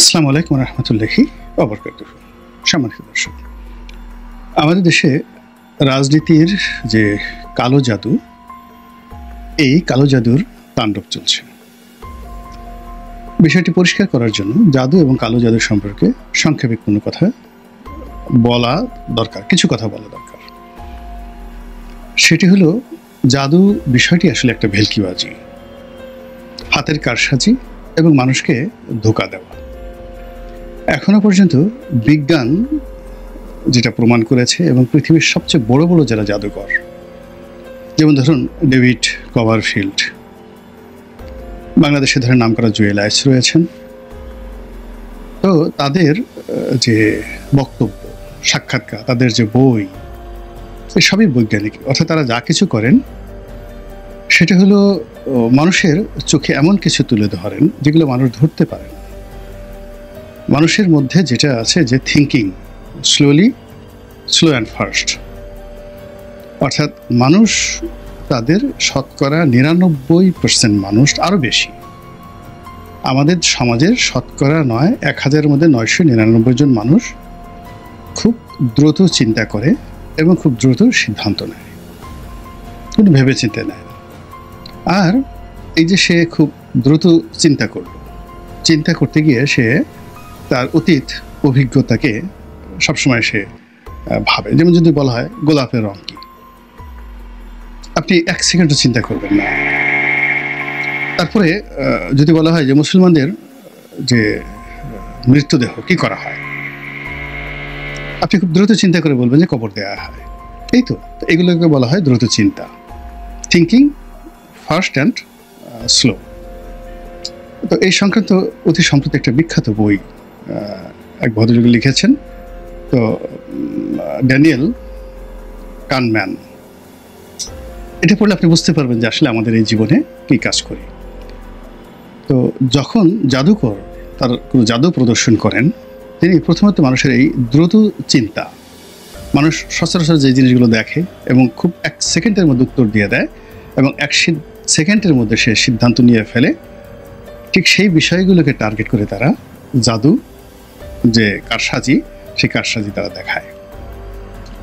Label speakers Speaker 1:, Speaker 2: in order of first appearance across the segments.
Speaker 1: আসসালামু আলাইকুম রহমতুল্লাহি ওয়াবারাকাতুহু। সম্মানিত দর্শক, আমাদের দেশে রাজনীতির যে কালো জাদু, এই কালো জাদুর তাণ্ডব চলছে। বিষয়টি পরিষ্কার করার জন্য জাদু এবং কালো জাদু সম্পর্কে সংক্ষেপে কোনো কথা বলা দরকার, কিছু কথা বলা দরকার। সেটি হলো, জাদু বিষয়টি আসলে একটা ভেলকিবাজি, হাতের কারসাজি এবং মানুষকে ধোঁকা দেওয়া। এখনো পর্যন্ত বিজ্ঞান যেটা প্রমাণ করেছে এবং পৃথিবীর সবচেয়ে বড় বড় যারা জাদুকর, যেমন ধরুন ডেভিড কভারফিল্ড, বাংলাদেশে ধরে নাম করা জুয়েল আইস রয়েছেন, তো তাদের যে বক্তব্য, সাক্ষাৎকার, তাদের যে বই, সবই বৈজ্ঞানিক। অর্থাৎ তারা যা কিছু করেন সেটা হলো মানুষের চোখে এমন কিছু তুলে ধরেন যেগুলো মানুষ ধরতে পারে না। মানুষের মধ্যে যেটা আছে, যে থিঙ্কিং স্লো অ্যান্ড ফাস্ট, অর্থাৎ মানুষ, তাদের শতকরা 99% মানুষ, আরও বেশি, আমাদের সমাজের শতকরা 1000-এর মধ্যে 999 জন মানুষ খুব দ্রুত চিন্তা করে এবং খুব দ্রুত সিদ্ধান্ত নেয়, কিন্তু ভেবে চিন্তা নেয়। আর এই যে সে খুব দ্রুত চিন্তা করতে গিয়ে সে তার অতীত অভিজ্ঞতাকে সবসময় সে ভাবে। যেমন যদি বলা হয় গোলাপের রং কি, আপনি 1 সেকেন্ডও চিন্তা করবেন না। তারপরে যদি বলা হয় যে মুসলমানদের যে মৃতদেহ কি করা হয়, আপনি খুব দ্রুত চিন্তা করে বলবেন যে কবর দেওয়া হয়। এই তো এগুলোকে বলা হয় দ্রুত চিন্তা, থিঙ্কিং ফাস্ট অ্যান্ড স্লো। তো এই সংক্রান্ত অতি সম্প্রতি একটা বিখ্যাত বই এক ভদ্রলোক লিখেছেন, তো ড্যানিয়েল কানম্যান। এটা পড়লে আপনি বুঝতে পারবেন যে আসলে আমাদের এই জীবনে কী কাজ করি। তো যখন জাদুকর তার কোনো জাদু প্রদর্শন করেন, তিনি প্রথমত মানুষের এই দ্রুত চিন্তা, মানুষ সচরাচর যে জিনিসগুলো দেখে এবং খুব 1 সেকেন্ডের মধ্যে উত্তর দিয়ে দেয় এবং 1 সেকেন্ডের মধ্যে সে সিদ্ধান্ত নিয়ে ফেলে, ঠিক সেই বিষয়গুলোকে টার্গেট করে তারা জাদু যে কারসাজি, সেই কারসাজি তারা দেখায়।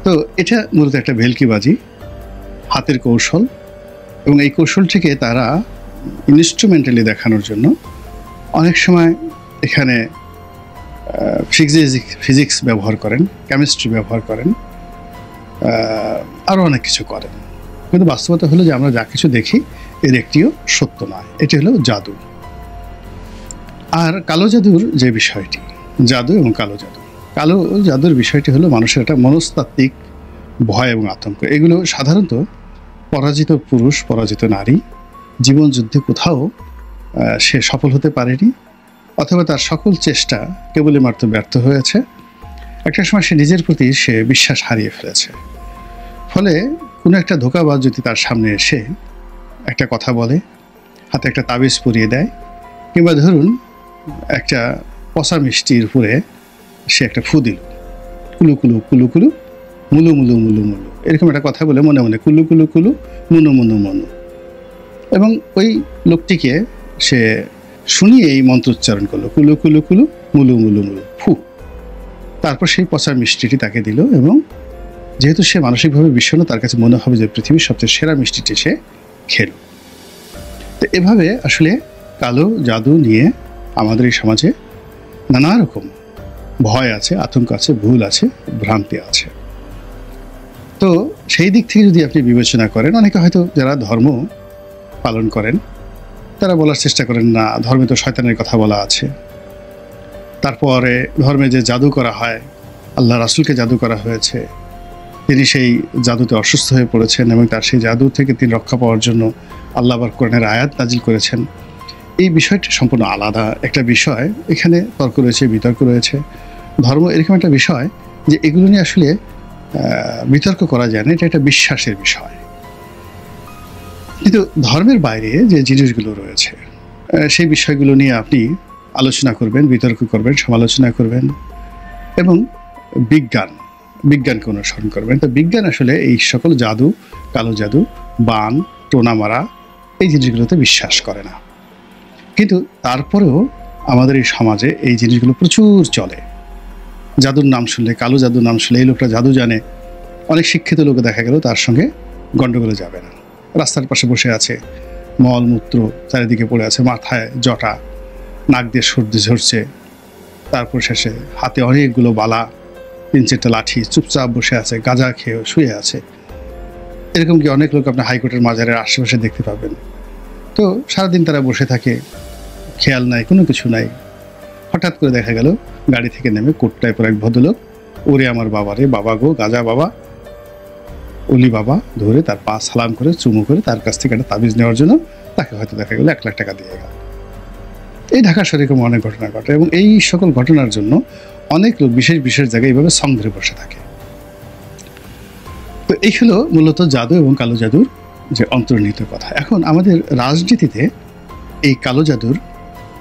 Speaker 1: তো এটা মূলত একটা ভেলকিবাজি, হাতের কৌশল, এবং এই কৌশলটিকে তারা ইনস্ট্রুমেন্টালি দেখানোর জন্য অনেক সময় এখানে ফিজিক্স ব্যবহার করেন, কেমিস্ট্রি ব্যবহার করেন, আরও অনেক কিছু করেন। কিন্তু বাস্তবতা হলো যে আমরা যা কিছু দেখি এর একটিও সত্য নয়। এটি হলো জাদু। আর কালো জাদুর যে বিষয়টি, জাদু এবং কালো জাদুর বিষয়টি হলো মানুষের একটা মনস্তাত্ত্বিক ভয় এবং আতঙ্ক। এগুলো সাধারণত পরাজিত পুরুষ, পরাজিত নারী, জীবন যুদ্ধে কোথাও সে সফল হতে পারেনি, অথবা তার সকল চেষ্টা কেবলই মাত্র ব্যর্থ হয়েছে। একটা সময় সে নিজের প্রতি সে বিশ্বাস হারিয়ে ফেলেছে। ফলে কোনো একটা ধোঁকাবাজ যদি তার সামনে এসে একটা কথা বলে, হাতে একটা তাবিজ পরিয়ে দেয়, কিংবা ধরুন একটা পচা মিষ্টির উপরে সে একটা ফু দিল, কুলু কুলু কুলু কুলু মুলু মুলু মুলু মুলু, এরকম একটা কথা বলে মনে মনে কুলু কুলু কুলু মুনু মুনু মনু, এবং ওই লোকটিকে সে শুনিয়ে এই মন্ত্র উচ্চারণ করলো, কুলু কুলু কুলু মুলু মুলু মুলু ফু। তারপর সেই পচা মিষ্টিটি তাকে দিল, এবং যেহেতু সে মানসিকভাবে বিষণ্ণ, তার কাছে মনে হবে যে পৃথিবীর সবচেয়ে সেরা মিষ্টিটি সে খেল। তো এভাবে আসলে কালো জাদু নিয়ে আমাদের এই সমাজে নানা রকম ভয় আছে, আতঙ্ক আছে, ভুল আছে, ভ্রান্তি আছে। তো সেই দিক থেকে যদি আপনি বিবেচনা করেন, অনেকে হয়তো যারা ধর্ম পালন করেন তারা বলার চেষ্টা করেন না, ধর্মে তো শয়তানের কথা বলা আছে। তারপরে ধর্মে যে জাদু করা হয়, আল্লাহ রাসূলকে জাদু করা হয়েছে, তিনি সেই জাদুতে অসুস্থ হয়ে পড়েছেন এবং তার সেই জাদু থেকে তিনি রক্ষা পাওয়ার জন্য আল্লাহ আবার কোরআনের আয়াত নাজিল করেছেন। এই বিষয়টি সম্পূর্ণ আলাদা একটা বিষয়। এখানে তর্ক রয়েছে, বিতর্ক রয়েছে। ধর্ম এরকম একটা বিষয় যে এগুলো নিয়ে আসলে বিতর্ক করা যায় না, এটা একটা বিশ্বাসের বিষয়। কিন্তু ধর্মের বাইরে যে জিনিসগুলো রয়েছে, সেই বিষয়গুলো নিয়ে আপনি আলোচনা করবেন, বিতর্ক করবেন, সমালোচনা করবেন, এবং বিজ্ঞানকে অনুসরণ করবেন। তো বিজ্ঞান আসলে এই সকল জাদু, কালো জাদু, বান, টোনা মারা, এই জিনিসগুলোতে বিশ্বাস করে না। কিন্তু তারপরেও আমাদের এই সমাজে এই জিনিসগুলো প্রচুর চলে। জাদুর নাম শুনলে, কালো জাদুর নাম শুনলে, এই লোকটা জাদু জানে, অনেক শিক্ষিত লোক দেখা গেল তার সঙ্গে গণ্ডগোলে যাবে না। রাস্তার পাশে বসে আছে, মলমূত্র চারিদিকে পড়ে আছে, মাথায় জটা, নাক দিয়ে সর্দি ঝরছে, তারপর শেষে হাতে অনেকগুলো বালা, 3-4টা লাঠি, চুপচাপ বসে আছে, গাঁজা খেয়ে শুয়ে আছে। এরকম কি অনেক লোক আপনার হাইকোর্টের মাজারের আশেপাশে দেখতে পাবেন। তো সারাদিন তারা বসে থাকে, খেয়াল নাই, কোনো কিছু নাই। হঠাৎ করে দেখা গেল গাড়ি থেকে নেমে কোট টাইপের এক ভদ্রলোক, ওরে আমার বাবা রে, বাবা গো, গাঁজা বাবা, অলি বাবা ধরে তার পা সালাম করে চুমু করে তার কাছ থেকে একটা তাবিজ নেওয়ার জন্য তাকে হয়তো দেখা গেল 1 লাখ টাকা দিয়ে গেল। এই ঢাকা শহরে এরকম অনেক ঘটনা ঘটে, এবং এই সকল ঘটনার জন্য অনেক লোক বিশেষ বিশেষ জায়গায় এইভাবে সং ধরে বসে থাকে। তো এই হলো মূলত জাদু এবং কালো জাদুর যে অন্তর্নিহিত কথা। এখন আমাদের রাজনীতিতে এই কালো জাদুর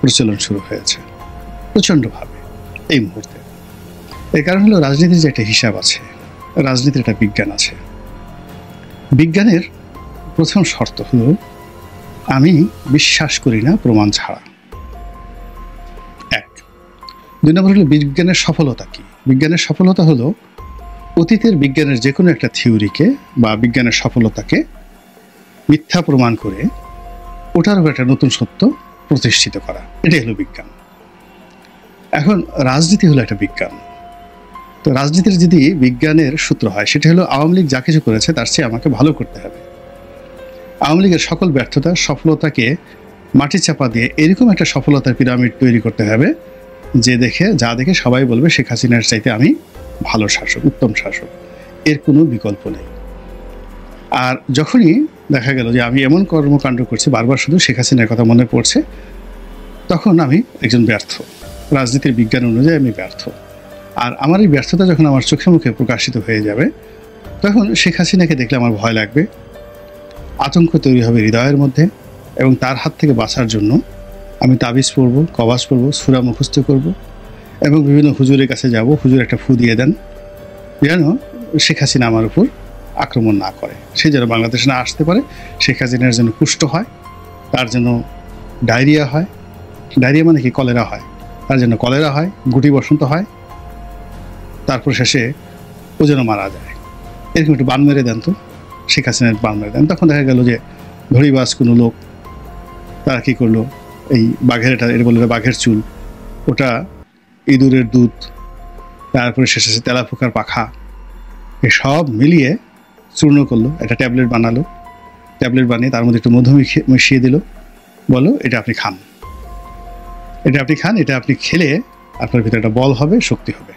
Speaker 1: প্রচলন শুরু হয়েছে প্রচণ্ডভাবে এই মুহূর্তে। এর কারণ হলো রাজনীতির যে একটা হিসাব আছে, রাজনীতির একটা বিজ্ঞান আছে। বিজ্ঞানের প্রথম শর্ত হলো আমি বিশ্বাস করি না প্রমাণ ছাড়া, 1। 2 নম্বর হলো বিজ্ঞানের সফলতা কি। বিজ্ঞানের সফলতা হলো অতীতের বিজ্ঞানের যে কোনো একটা থিওরিকে বা বিজ্ঞানের সফলতাকে মিথ্যা প্রমাণ করে ওটার উপর একটা নতুন সত্য প্রতিষ্ঠিত করা, এটাই হলো বিজ্ঞান। এখন রাজনীতি হলো একটা বিজ্ঞান। তো রাজনীতির যদি বিজ্ঞানের সূত্র হয়, সেটা হলো আওয়ামী লীগ যা কিছু করেছে তার চেয়ে আমাকে ভালো করতে হবে। আওয়ামী লীগের সকল ব্যর্থতা, সফলতাকে মাটি চাপা দিয়ে এরকম একটা সফলতার পিরামিড তৈরি করতে হবে যা দেখে সবাই বলবে শেখ হাসিনার চাইতে আমি ভালো শাসক, উত্তম শাসক, এর কোনো বিকল্প নেই। আর যখনই দেখা গেল যে আমি এমন কর্মকাণ্ড করছি, বারবার শুধু শেখ হাসিনার কথা মনে পড়ছে, তখন আমি একজন ব্যর্থ, রাজনীতির বিজ্ঞান অনুযায়ী আমি ব্যর্থ। আর আমার এই ব্যর্থতা যখন আমার চোখে মুখে প্রকাশিত হয়ে যাবে, তখন শেখ হাসিনাকে দেখলে আমার ভয় লাগবে, আতঙ্ক তৈরি হবে হৃদয়ের মধ্যে, এবং তার হাত থেকে বাঁচার জন্য আমি তাবিজ পড়ব, কবাজ পড়ব, সূরা মুখস্থ করব, এবং বিভিন্ন হুজুরের কাছে যাব, হুজুর একটা ফু দিয়ে দেন যেন শেখ হাসিনা আমার উপর আক্রমণ না করে, সে যেন বাংলাদেশে না আসতে পারে, শেখ হাসিনার যেন কুষ্ঠ হয়, তার যেন ডায়রিয়া হয়, ডায়রিয়া মানে কি কলেরা হয়, তার যেন কলেরা হয়, গুটি বসন্ত হয়, তারপর শেষে ও যেন মারা যায়। এরকম একটু বান মেরে দেন তো, শেখ হাসিনার বান মেরে দেন। তখন দেখা গেল যে ধরিবাজ কোনো লোক তারা কী করলো, এই এর বলে বাঘের চুল, ওটা ইঁদুরের দুধ, তারপরে শেষে তেলাপোকার পাখা, এসব মিলিয়ে চূর্ণ করলো, একটা ট্যাবলেট বানালো, ট্যাবলেট বানিয়ে তার মধ্যে একটু মধু মিশিয়ে দিল, বলো এটা আপনি খান, এটা আপনি খান, এটা আপনি খেলে আপনার ভিতরে একটা বল হবে, শক্তি হবে।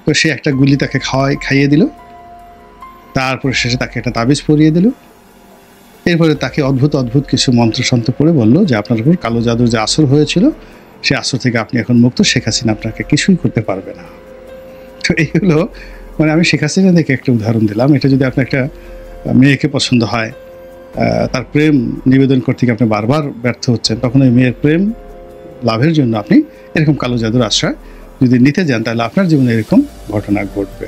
Speaker 1: তো সে একটা গুলি তাকে খাইয়ে দিল, তারপরে শেষে তাকে একটা তাবিজ পরিয়ে দিল, এরপরে তাকে অদ্ভুত অদ্ভুত কিছু মন্ত্রসন্ত্র করে বলল যে আপনার উপর কালো জাদুর যে আসর হয়েছিল, সে আসর থেকে আপনি এখন মুক্ত, শেখ হাসিনা আপনাকে কিছুই করতে পারবে না। তো এই হলো, মানে আমি শেখ হাসিনা থেকে একটা উদাহরণ দিলাম। এটা যদি আপনার একটা মেয়েকে পছন্দ হয়, তার প্রেম নিবেদন করতে গিয়ে আপনি বারবার ব্যর্থ হচ্ছেন, তখন ওই মেয়ের প্রেম লাভের জন্য আপনি এরকম কালো জাদুর আশ্রয় যদি নিতে যান, তাহলে আপনার জীবনে এরকম ঘটনা ঘটবে,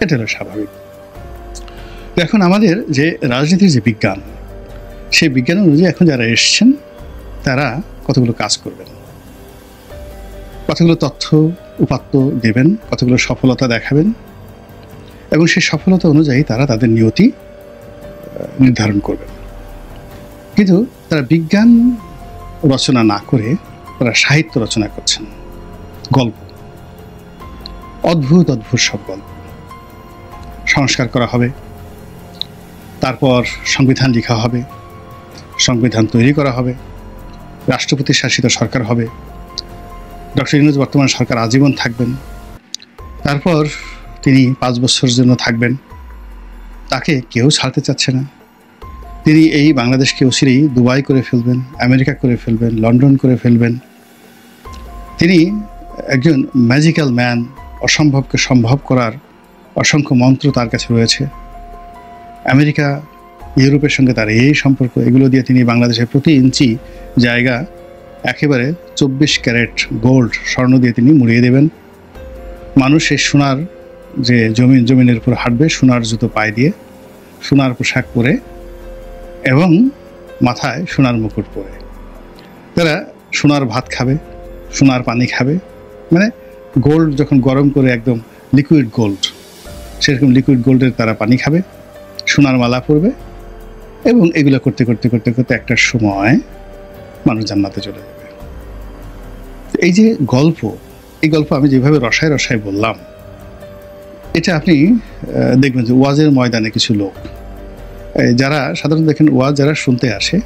Speaker 1: এটা হলো স্বাভাবিক। এখন আমাদের যে রাজনীতির যে বিজ্ঞান, সেই বিজ্ঞান অনুযায়ী এখন যারা এসছেন তারা কতগুলো কাজ করবেন, কতগুলো তথ্য উপাত্ত দেবেন, কতগুলো সফলতা দেখাবেন, এবং সেই সফলতা অনুযায়ী তারা তাদের নিয়তি নির্ধারণ করবেন। কিন্তু তারা বিজ্ঞান রচনা না করে তারা সাহিত্য রচনা করছেন, গল্প, অদ্ভুত অদ্ভুত সব গল্প সংস্কার করা হবে, তারপর সংবিধান লেখা হবে, সংবিধান তৈরি করা হবে, রাষ্ট্রপতি শাসিত সরকার হবে, ডক্টর ইউনূস বর্তমান সরকার আজীবন থাকবেন, তারপর তিনি 5 বছরের জন্য থাকবেন, তাকে কেউ ছাড়তে চাচ্ছে না, তিনি এই বাংলাদেশকে অচিরেই দুবাই করে ফেলবেন, আমেরিকা করে ফেলবেন, লন্ডন করে ফেলবেন। তিনি একজন ম্যাজিক্যাল ম্যান, অসম্ভবকে সম্ভব করার অসংখ্য মন্ত্র তার কাছে রয়েছে। আমেরিকা, ইউরোপের সঙ্গে তার এই সম্পর্ক, এগুলো দিয়ে তিনি বাংলাদেশের প্রতি ইঞ্চি জায়গা একেবারে 24 ক্যারেট গোল্ড স্বর্ণ দিয়ে তিনি মুড়িয়ে দেবেন। মানুষ এই সোনার যে জমিনের উপর হাঁটবে, সোনার জুতো পায়ে দিয়ে, সোনার পোশাক পরে এবং মাথায় সোনার মুকুট পরে, তারা সোনার ভাত খাবে, সোনার পানি খাবে, মানে গোল্ড যখন গরম করে একদম লিকুইড গোল্ড, সেরকম লিকুইড গোল্ডের তারা পানি খাবে, সোনার মালা পরবে, এবং এগুলো করতে করতে করতে করতে একটা সময় মানুষ জান্নাতে চলে যাবে। এই যে গল্প, এই গল্প আমি যেভাবে রসায় রসায় বললাম, এটা আপনি দেখবেন যে ওয়াজের ময়দানে কিছু লোক যারা সাধারণত দেখেন ওয়াজ যারা শুনতে আসে,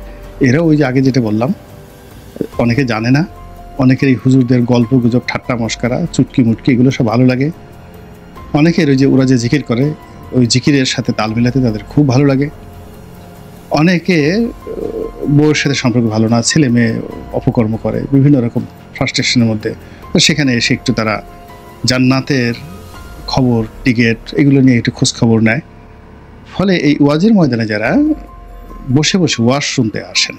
Speaker 1: এরা ওই যে আগে যেটা বললাম, অনেকে জানে না, অনেকের এই হুজুরদের গল্প গুজব ঠাট্টা মস্কারা চুটকি মুটকি এগুলো সব ভালো লাগে, অনেকের ওই যে ওরা যে জিকির করে ওই জিকিরের সাথে তাল মিলাতে তাদের খুব ভালো লাগে, অনেকে বউয়ের সাথে সম্পর্ক ভালো না, ছেলে মেয়ে অপকর্ম করে বিভিন্ন রকম ফ্রাস্ট্রেশনের মধ্যে, তো সেখানে এসে একটু তারা জান্নাতের খবর টিকিট এগুলো নিয়ে একটু খোঁজ খবর নেয়। ফলে এই ওয়াজের ময়দানে যারা বসে বসে ওয়াজ শুনতে আসেন,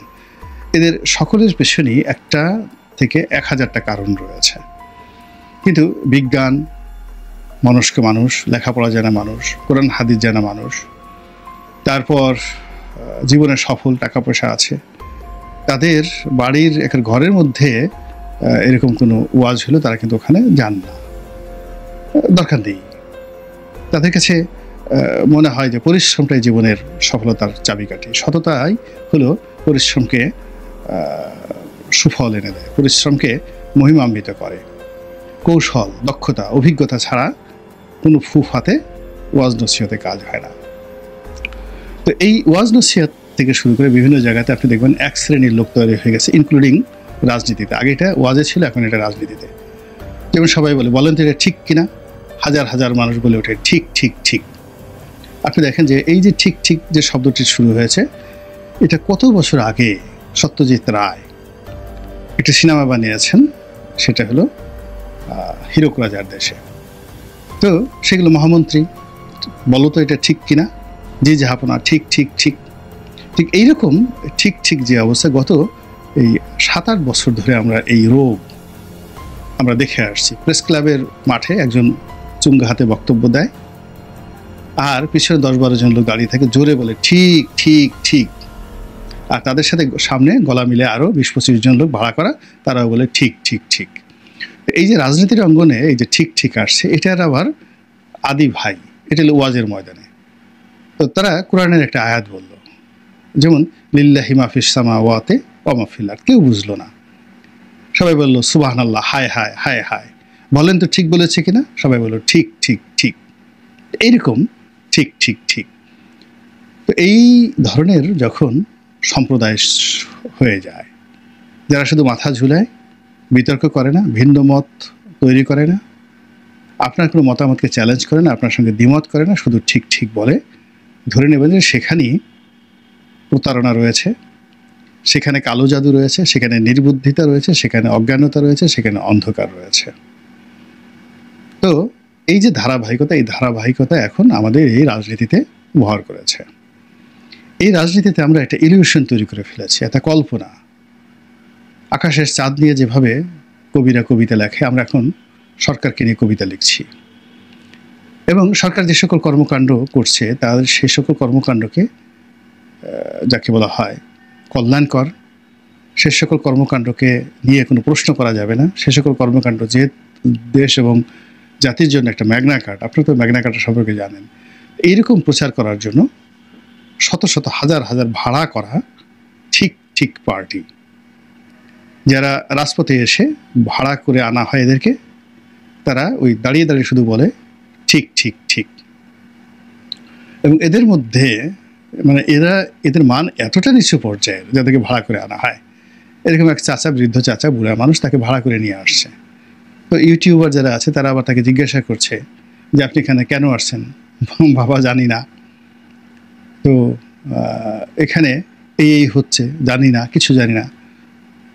Speaker 1: এদের সকলের পেছনেই একটা থেকে 1000টা কারণ রয়েছে। কিন্তু বিজ্ঞান মনস্ক মানুষ, লেখাপড়া জানা মানুষ, কোরআন হাদিস জানা মানুষ, তারপর জীবনে সফল, টাকা পয়সা আছে, তাদের বাড়ির একটা ঘরের মধ্যে এরকম কোনো ওয়াজ হলো তারা কিন্তু ওখানে যান না, দরকার নেই। তাদের কাছে মনে হয় যে পরিশ্রমটাই জীবনের সফলতার চাবিকাঠি, সততাই হলো পরিশ্রমকে সুফল এনে দেয়, পরিশ্রমকে মহিমান্বিত করে। কৌশল, দক্ষতা, অভিজ্ঞতা ছাড়া কোনো ফুফাতে ওয়াজ নসিহতে কাজ হয় না। তো এই ওয়াজ নসিহত থেকে শুরু করে বিভিন্ন জায়গাতে আপনি দেখবেন এক শ্রেণীর লোক তৈরি হয়ে গেছে, ইনক্লুডিং রাজনীতিতে। আগে এটা ওয়াজে ছিল, এখন এটা রাজনীতিতে। যেমন সবাই বলেন তো এটা ঠিক কিনা, হাজার হাজার মানুষ বলে ওঠে ঠিক ঠিক ঠিক। আপনি দেখেন যে এই যে ঠিক ঠিক যে শব্দটি শুরু হয়েছে, এটা কত বছর আগে সত্যজিৎ রায় একটা সিনেমা বানিয়েছেন, সেটা হলো হীরক রাজার দেশে। তো সেগুলো মহামন্ত্রী বলো তো এটা ঠিক কিনা, জি জাহাপনা ঠিক ঠিক ঠিক ঠিক। এইরকম ঠিক ঠিক যে অবস্থা গত এই 7-8 বছর ধরে আমরা এই রোগ আমরা দেখে আসছি। প্রেস ক্লাবের মাঠে একজন চুঙ্গা হাতে বক্তব্য দেয়, আর পিছনে 10-12 জন লোক দাঁড়িয়ে থাকে, জোরে বলে ঠিক ঠিক ঠিক, আর তাদের সাথে সামনে গলা মিলে আরও 20-25 জন লোক ভাড়া করা, তারাও বলে ঠিক ঠিক ঠিক। এই যে রাজনীতির অঙ্গনে এই যে ঠিক ঠিক আসছে, এটার আবার আদি ভাই, এটা হলো ওয়াজের ময়দানে। তো তারা কোরআনের একটা আয়াত বলল, যেমন লিল্লাহি মাফিস সামাওয়াতি ওয়া মা ফিল আরদ, কেউ বুঝলো না, সবাই বলল সুবহানাল্লাহ, হায় হায় হায় হায়, বলেন তো ঠিক বলেছে কিনা, সবাই বলল ঠিক ঠিক ঠিক। এইরকম ঠিক ঠিক ঠিক। তো এই ধরনের যখন সম্প্রদায় হয়ে যায়, যারা শুধু মাথা ঝুলায়, বিতর্ক করে না, ভিন্ন মত তৈরি করে না, আপনার কোনো মতামতকে চ্যালেঞ্জ করে না, আপনার সঙ্গে দ্বিমত করে না, শুধু ঠিক ঠিক বলে, ধরে নেবেন যে সেখানেই প্রতারণা রয়েছে, সেখানে কালো জাদু রয়েছে, সেখানে নির্বুদ্ধিতা রয়েছে, সেখানে অজ্ঞানতা রয়েছে, সেখানে অন্ধকার রয়েছে। তো এই যে ধারাবাহিকতা, এই ধারাবাহিকতা এখন আমাদের এই রাজনীতিতে ভর করেছে। এই রাজনীতিতে আমরা একটা ইলিউশন তৈরি করে ফেলেছি, একটা কল্পনা। আকাশের চাঁদ নিয়ে যেভাবে কবিরা কবিতা লেখে, আমরা এখন সরকারকে নিয়ে কবিতা লিখছি, এবং সরকার যে সকল কর্মকাণ্ড করছে তাদের সে সকল কর্মকাণ্ডকে যাকে বলা হয় কল্যাণকর, সে সকল কর্মকাণ্ডকে নিয়ে কোনো প্রশ্ন করা যাবে না। সে সকল কর্মকাণ্ড যে দেশ এবং জাতির জন্য একটা ম্যাগনা কার্ড, আপনারা তো ম্যাগনা কার্ডের সম্পর্কে জানেন, এইরকম প্রচার করার জন্য শত শত হাজার হাজার ভাড়া করা ঠিক ঠিক পার্টি, যারা রাজপথে এসে ভাড়া করে আনা হয় এদেরকে, তারা ওই দাঁড়িয়ে দাঁড়িয়ে শুধু বলে ঠিক ঠিক ঠিক। এবং এদের মধ্যে মানে এদের মান এতটা নিচু পর্যায়ের, যাদেরকে ভাড়া করে আনা হয়। এরকম এক চাচা, বৃদ্ধ চাচা, বুড়া মানুষ, তাকে ভাড়া করে নিয়ে আসছে। তো ইউটিউবার যারা আছে তারা আবার তাকে জিজ্ঞাসা করছে যে আপনি এখানে কেন আসছেন? বাবা জানি না, তো এখানে এই হচ্ছে, জানি না, কিছু জানি না।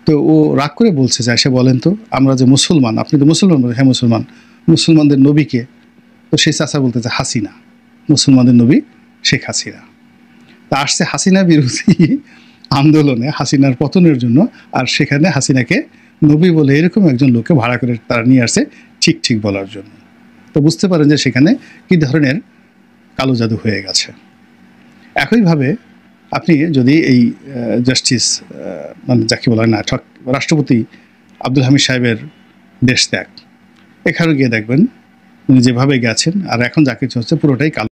Speaker 1: তো ও রাগ করে বলছে যে সে বলেন তো, আমরা যে মুসলমান, আপনি তো মুসলমান? হ্যাঁ মুসলমান। মুসলমানদের নবীকে? তো সেই চাচা বলতেছে হাসিনা, মুসলমানদের নবী শেখ হাসিনা। তা আসছে হাসিনা বিরোধী আন্দোলনে, হাসিনার পতনের জন্য, আর সেখানে হাসিনাকে নবী বলে এরকম একজন লোককে ভাড়া করে তারা নিয়ে আসছে ঠিক ঠিক বলার জন্য। তো বুঝতে পারেন যে সেখানে কী ধরনের কালো জাদু হয়ে গেছে। একইভাবে আপনি যদি এই জাস্টিস মানে যাকে বলা হয় না, রাষ্ট্রপতি আব্দুল হামিদ সাহেবের দেশ ত্যাগ, এখানে গিয়ে দেখবেন উনি যেভাবে গেছেন আর এখন যা কিছু হচ্ছে পুরোটাই কালো।